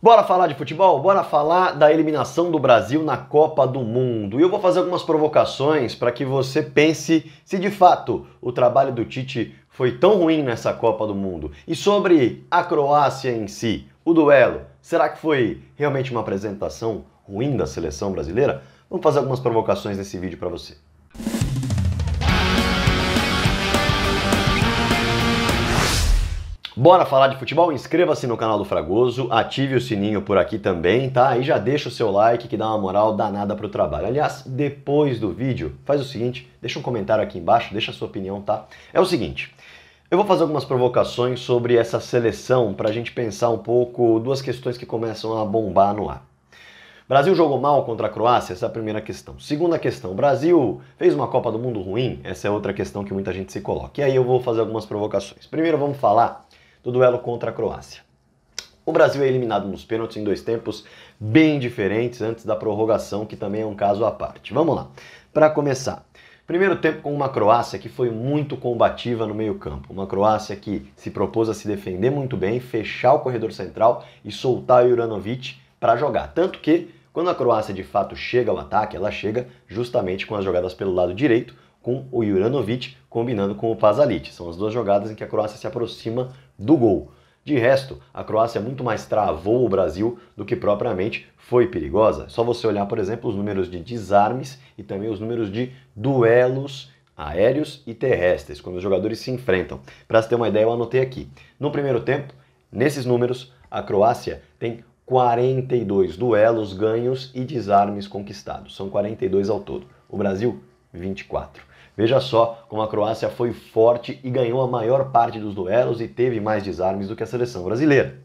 Bora falar de futebol? Bora falar da eliminação do Brasil na Copa do Mundo. E eu vou fazer algumas provocações para que você pense se de fato o trabalho do Tite foi tão ruim nessa Copa do Mundo. E sobre a Croácia em si, o duelo, será que foi realmente uma apresentação ruim da seleção brasileira? Vamos fazer algumas provocações nesse vídeo para você. Bora falar de futebol? Inscreva-se no canal do Fragoso, ative o sininho por aqui também, tá? E já deixa o seu like que dá uma moral danada pro trabalho. Aliás, depois do vídeo, faz o seguinte, deixa um comentário aqui embaixo, deixa a sua opinião, tá? É o seguinte, eu vou fazer algumas provocações sobre essa seleção pra gente pensar um pouco duas questões que começam a bombar no ar. Brasil jogou mal contra a Croácia? Essa é a primeira questão. Segunda questão, o Brasil fez uma Copa do Mundo ruim? Essa é outra questão que muita gente se coloca. E aí eu vou fazer algumas provocações. Primeiro vamos falar do duelo contra a Croácia. O Brasil é eliminado nos pênaltis em dois tempos bem diferentes antes da prorrogação, que também é um caso à parte. Vamos lá. Para começar, primeiro tempo com uma Croácia que foi muito combativa no meio-campo. Uma Croácia que se propôs a se defender muito bem, fechar o corredor central e soltar o Juranovic para jogar. Tanto que, quando a Croácia de fato chega ao ataque, ela chega justamente com as jogadas pelo lado direito, com o Juranovic combinando com o Pasalic. São as duas jogadas em que a Croácia se aproxima do gol. De resto, a Croácia muito mais travou o Brasil do que propriamente foi perigosa. Só você olhar, por exemplo, os números de desarmes e também os números de duelos aéreos e terrestres, quando os jogadores se enfrentam. Para você ter uma ideia, eu anotei aqui. No primeiro tempo, nesses números, a Croácia tem 42 duelos ganhos e desarmes conquistados. São 42 ao todo. O Brasil, 24. Veja só como a Croácia foi forte e ganhou a maior parte dos duelos e teve mais desarmes do que a seleção brasileira.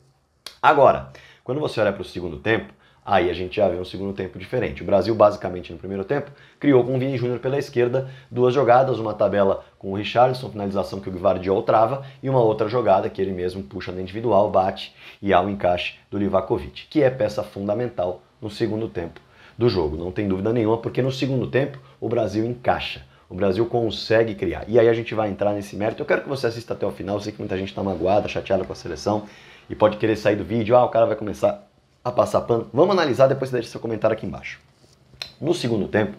Agora, quando você olha para o segundo tempo, aí a gente já vê um segundo tempo diferente. O Brasil, basicamente, no primeiro tempo, criou com o Vini Júnior pela esquerda duas jogadas, uma tabela com o Richarlison, finalização que o Gvardiol trava, e uma outra jogada que ele mesmo puxa na individual, bate e há o encaixe do Livakovic, que é peça fundamental no segundo tempo do jogo. Não tem dúvida nenhuma, porque no segundo tempo o Brasil encaixa. O Brasil consegue criar. E aí a gente vai entrar nesse mérito. Eu quero que você assista até o final. Eu sei que muita gente está magoada, chateada com a seleção e pode querer sair do vídeo. Ah, o cara vai começar a passar pano. Vamos analisar, depois você deixa seu comentário aqui embaixo. No segundo tempo,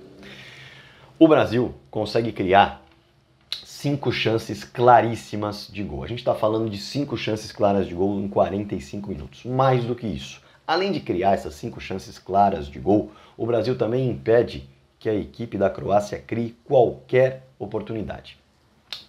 o Brasil consegue criar 5 chances claríssimas de gol. A gente está falando de 5 chances claras de gol em 45 minutos. Mais do que isso. Além de criar essas 5 chances claras de gol, o Brasil também impede que a equipe da Croácia crie qualquer oportunidade.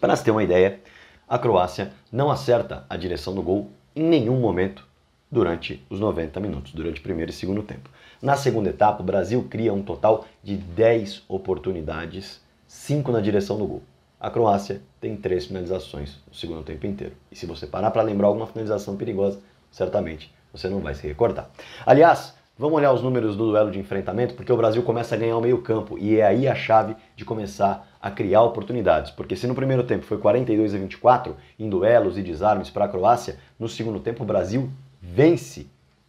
Para se ter uma ideia, a Croácia não acerta a direção do gol em nenhum momento durante os 90 minutos, durante o primeiro e segundo tempo. Na segunda etapa, o Brasil cria um total de 10 oportunidades, 5 na direção do gol. A Croácia tem 3 finalizações no segundo tempo inteiro. E se você parar para lembrar alguma finalização perigosa, certamente você não vai se recordar. Aliás, vamos olhar os números do duelo de enfrentamento, porque o Brasil começa a ganhar o meio-campo e é aí a chave de começar a criar oportunidades. Porque se no primeiro tempo foi 42-24 em duelos e desarmes para a Croácia, no segundo tempo o Brasil vence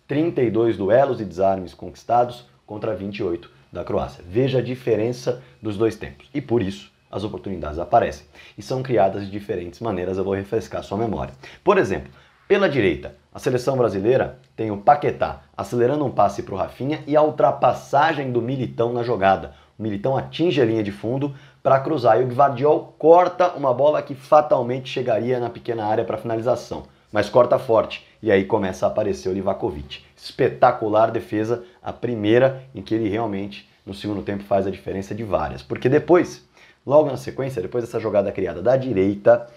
32 duelos e desarmes conquistados contra 28 da Croácia. Veja a diferença dos dois tempos. E por isso as oportunidades aparecem. E são criadas de diferentes maneiras, eu vou refrescar a sua memória. Por exemplo, pela direita, a seleção brasileira tem o Paquetá acelerando um passe para o Rafinha e a ultrapassagem do Militão na jogada. O Militão atinge a linha de fundo para cruzar e o Gvardiol corta uma bola que fatalmente chegaria na pequena área para finalização. Mas corta forte e aí começa a aparecer o Livakovic. Espetacular defesa, a primeira em que ele realmente no segundo tempo faz a diferença de várias. Porque depois, logo na sequência, depois dessa jogada criada da direita,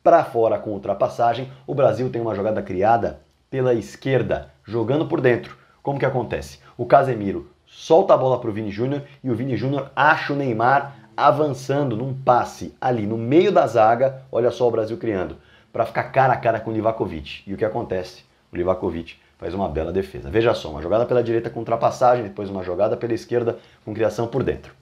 para fora com ultrapassagem, o Brasil tem uma jogada criada pela esquerda, jogando por dentro. Como que acontece? O Casemiro solta a bola para o Vini Júnior e o Vini Júnior acha o Neymar avançando num passe ali no meio da zaga, olha só o Brasil criando, para ficar cara a cara com o Livakovic. E o que acontece? O Livakovic faz uma bela defesa. Veja só, uma jogada pela direita com ultrapassagem, depois uma jogada pela esquerda com criação por dentro.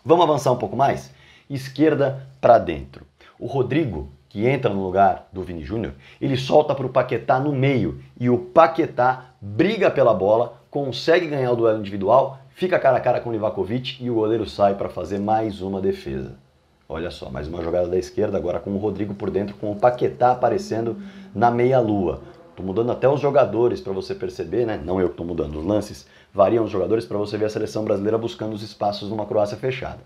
Vamos avançar um pouco mais? Esquerda para dentro. O Rodrigo, que entra no lugar do Vini Júnior, ele solta para o Paquetá no meio e o Paquetá briga pela bola, consegue ganhar o duelo individual, fica cara a cara com o Livakovic e o goleiro sai para fazer mais uma defesa. Olha só, mais uma jogada da esquerda, agora com o Rodrigo por dentro, com o Paquetá aparecendo na meia-lua. Estou mudando até os jogadores para você perceber, né? Não eu que estou mudando, os lances variam os jogadores para você ver a seleção brasileira buscando os espaços numa Croácia fechada.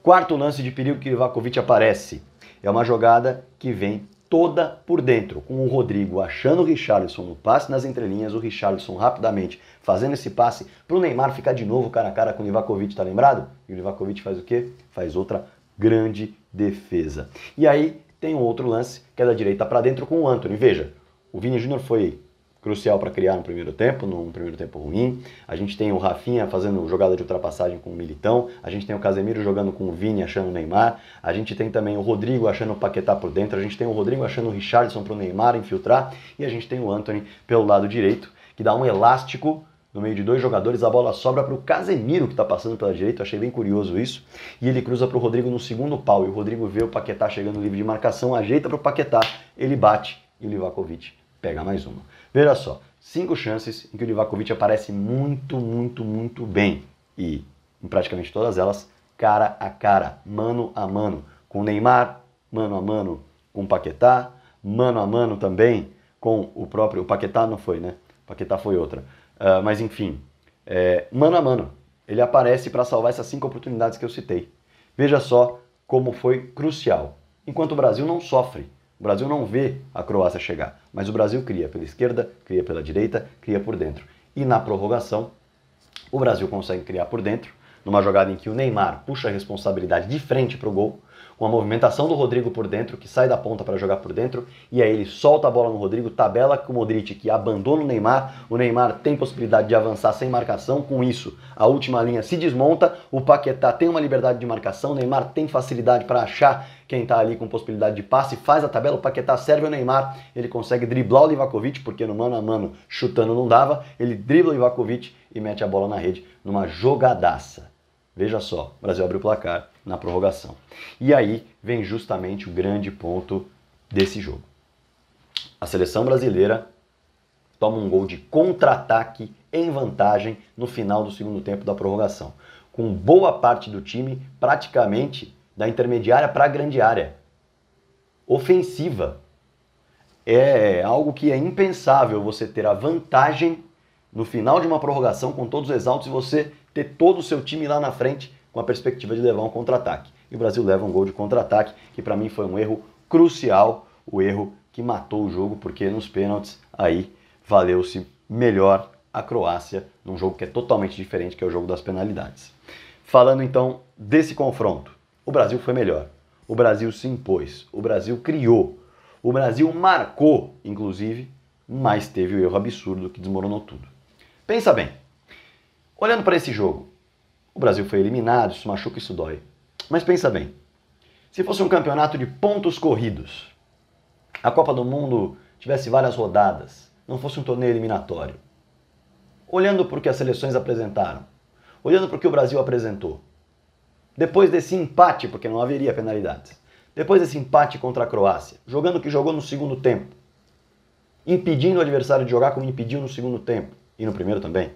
Quarto lance de perigo que o Livakovic aparece. É uma jogada que vem toda por dentro, com o Rodrigo achando o Richarlison no passe nas entrelinhas, o Richarlison rapidamente fazendo esse passe para o Neymar ficar de novo cara a cara com o Livakovic, tá lembrado? E o Livakovic faz o quê? Faz outra grande defesa. E aí tem um outro lance que é da direita para dentro com o Antony. Veja, o Vini Júnior foi crucial para criar no primeiro tempo, num primeiro tempo ruim. A gente tem o Rafinha fazendo jogada de ultrapassagem com o Militão. A gente tem o Casemiro jogando com o Vini, achando o Neymar. A gente tem também o Rodrigo achando o Paquetá por dentro. A gente tem o Rodrigo achando o Richarlison para o Neymar infiltrar. E a gente tem o Antony pelo lado direito, que dá um elástico no meio de dois jogadores. A bola sobra para o Casemiro, que está passando pela direita. Eu achei bem curioso isso. E ele cruza para o Rodrigo no segundo pau. E o Rodrigo vê o Paquetá chegando livre de marcação, ajeita para o Paquetá. Ele bate e o Livakovic pega mais uma. Veja só, 5 chances em que o Livakovic aparece muito bem. E, em praticamente todas elas, cara a cara, mano a mano. Com o Neymar, mano a mano com o Paquetá, mano a mano também com o próprio... O Paquetá não foi, né? O Paquetá foi outra. Mas, enfim, mano a mano. Ele aparece para salvar essas 5 oportunidades que eu citei. Veja só como foi crucial. Enquanto o Brasil não sofre. O Brasil não vê a Croácia chegar, mas o Brasil cria pela esquerda, cria pela direita, cria por dentro. E na prorrogação, o Brasil consegue criar por dentro, numa jogada em que o Neymar puxa a responsabilidade de frente para o gol, com a movimentação do Rodrigo por dentro, que sai da ponta para jogar por dentro, e aí ele solta a bola no Rodrigo, tabela com o Modric, que abandona o Neymar tem possibilidade de avançar sem marcação, com isso a última linha se desmonta, o Paquetá tem uma liberdade de marcação, o Neymar tem facilidade para achar quem está ali com possibilidade de passe, faz a tabela, o Paquetá serve o Neymar, ele consegue driblar o Livakovic, porque no mano a mano chutando não dava, ele dribla o Livakovic e mete a bola na rede numa jogadaça. Veja só, o Brasil abriu o placar na prorrogação. E aí vem justamente o grande ponto desse jogo. A seleção brasileira toma um gol de contra-ataque em vantagem no final do segundo tempo da prorrogação, com boa parte do time praticamente da intermediária para a grande área. Ofensiva. É algo que é impensável você ter a vantagem no final de uma prorrogação com todos os exaltos e você ter todo o seu time lá na frente com a perspectiva de levar um contra-ataque. E o Brasil leva um gol de contra-ataque, que para mim foi um erro crucial, o erro que matou o jogo, porque nos pênaltis aí valeu-se melhor a Croácia, num jogo que é totalmente diferente, que é o jogo das penalidades. Falando então desse confronto, o Brasil foi melhor, o Brasil se impôs, o Brasil criou, o Brasil marcou, inclusive, mas teve o erro absurdo que desmoronou tudo. Pensa bem, olhando para esse jogo, o Brasil foi eliminado, isso machuca, isso dói. Mas pensa bem, se fosse um campeonato de pontos corridos, a Copa do Mundo tivesse várias rodadas, não fosse um torneio eliminatório, olhando para o que as seleções apresentaram, olhando para o que o Brasil apresentou, depois desse empate, porque não haveria penalidades, depois desse empate contra a Croácia, jogando o que jogou no segundo tempo, impedindo o adversário de jogar como impediu no segundo tempo, e no primeiro também,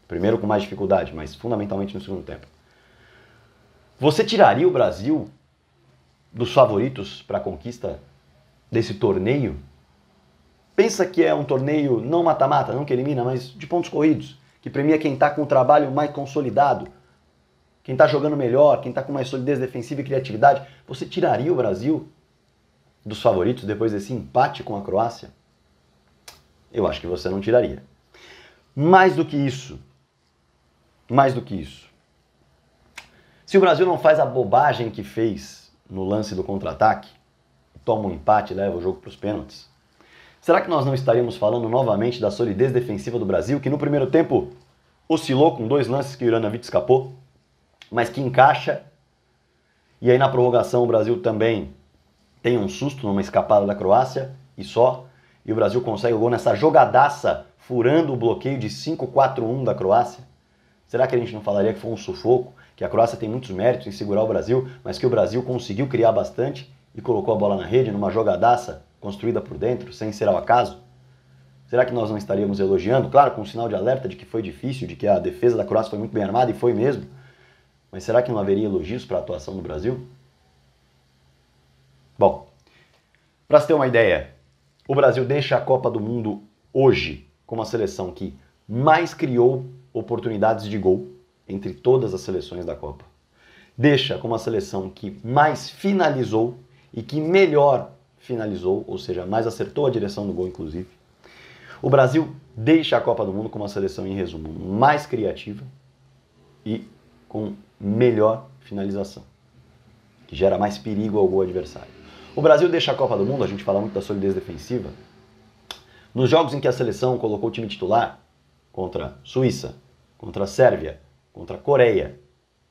primeiro com mais dificuldade, mas fundamentalmente no segundo tempo. Você tiraria o Brasil dos favoritos para a conquista desse torneio? Pensa que é um torneio não mata-mata, não que elimina, mas de pontos corridos, que premia quem está com o trabalho mais consolidado, quem está jogando melhor, quem está com mais solidez defensiva e criatividade. Você tiraria o Brasil dos favoritos depois desse empate com a Croácia? Eu acho que você não tiraria. Mais do que isso, se o Brasil não faz a bobagem que fez no lance do contra-ataque, toma um empate e leva o jogo para os pênaltis, será que nós não estaríamos falando novamente da solidez defensiva do Brasil, que no primeiro tempo oscilou com 2 lances que o Ivanovic escapou, mas que encaixa, e aí na prorrogação o Brasil também tem um susto numa escapada da Croácia, e o Brasil consegue o gol nessa jogadaça, furando o bloqueio de 5-4-1 da Croácia? Será que a gente não falaria que foi um sufoco, que a Croácia tem muitos méritos em segurar o Brasil, mas que o Brasil conseguiu criar bastante e colocou a bola na rede numa jogadaça construída por dentro, sem ser ao acaso? Será que nós não estaríamos elogiando? Claro, com um sinal de alerta de que foi difícil, de que a defesa da Croácia foi muito bem armada, e foi mesmo. Mas será que não haveria elogios para a atuação do Brasil? Bom, para você ter uma ideia, O Brasil deixa a Copa do Mundo hoje como a seleção que mais criou oportunidades de gol entre todas as seleções da Copa. Deixa como a seleção que mais finalizou e que melhor finalizou, ou seja, mais acertou a direção do gol, inclusive. O Brasil deixa a Copa do Mundo como a seleção, em resumo, mais criativa e com melhor finalização, que gera mais perigo ao gol adversário. O Brasil deixa a Copa do Mundo, a gente fala muito da solidez defensiva, nos jogos em que a seleção colocou o time titular, contra Suíça, contra a Sérvia, contra a Coreia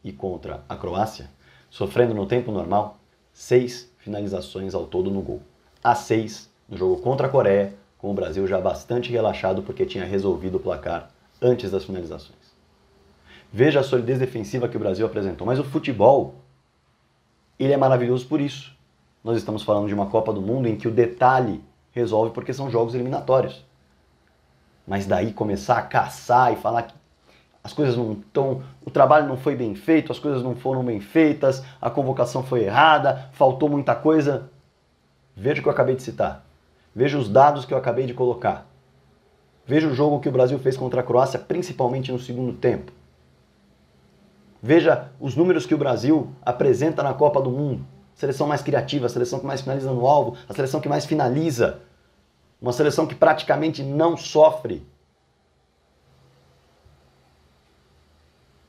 e contra a Croácia, sofrendo no tempo normal 6 finalizações ao todo no gol. A 6 no jogo contra a Coreia, com o Brasil já bastante relaxado porque tinha resolvido o placar antes das finalizações. Veja a solidez defensiva que o Brasil apresentou, mas o futebol, ele é maravilhoso por isso. Nós estamos falando de uma Copa do Mundo em que o detalhe resolve porque são jogos eliminatórios. Mas daí começar a caçar e falar que as coisas não estão, o trabalho não foi bem feito, as coisas não foram bem feitas, a convocação foi errada, faltou muita coisa. Veja o que eu acabei de citar. Veja os dados que eu acabei de colocar. Veja o jogo que o Brasil fez contra a Croácia, principalmente no segundo tempo. Veja os números que o Brasil apresenta na Copa do Mundo. Seleção mais criativa, a seleção que mais finaliza no alvo, a seleção que mais finaliza. Uma seleção que praticamente não sofre.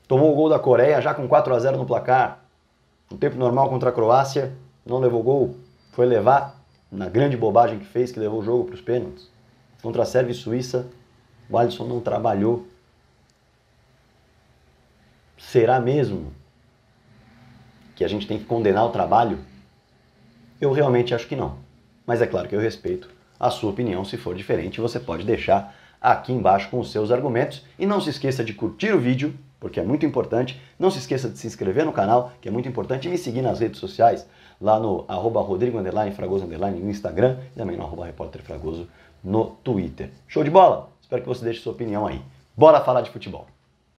Tomou o gol da Coreia já com 4-0 no placar. No tempo normal contra a Croácia, não levou gol. Foi levar, na grande bobagem que fez, que levou o jogo para os pênaltis. Contra a Sérvia e Suíça, o Alisson não trabalhou. Será mesmo que a gente tem que condenar o trabalho? Eu realmente acho que não. Mas é claro que eu respeito a sua opinião. Se for diferente, você pode deixar aqui embaixo com os seus argumentos. E não se esqueça de curtir o vídeo, porque é muito importante. Não se esqueça de se inscrever no canal, que é muito importante. E me seguir nas redes sociais, lá no @Rodrigo_Fragoso_ no Instagram e também no @RepórterFragoso no Twitter. Show de bola? Espero que você deixe sua opinião aí. Bora falar de futebol!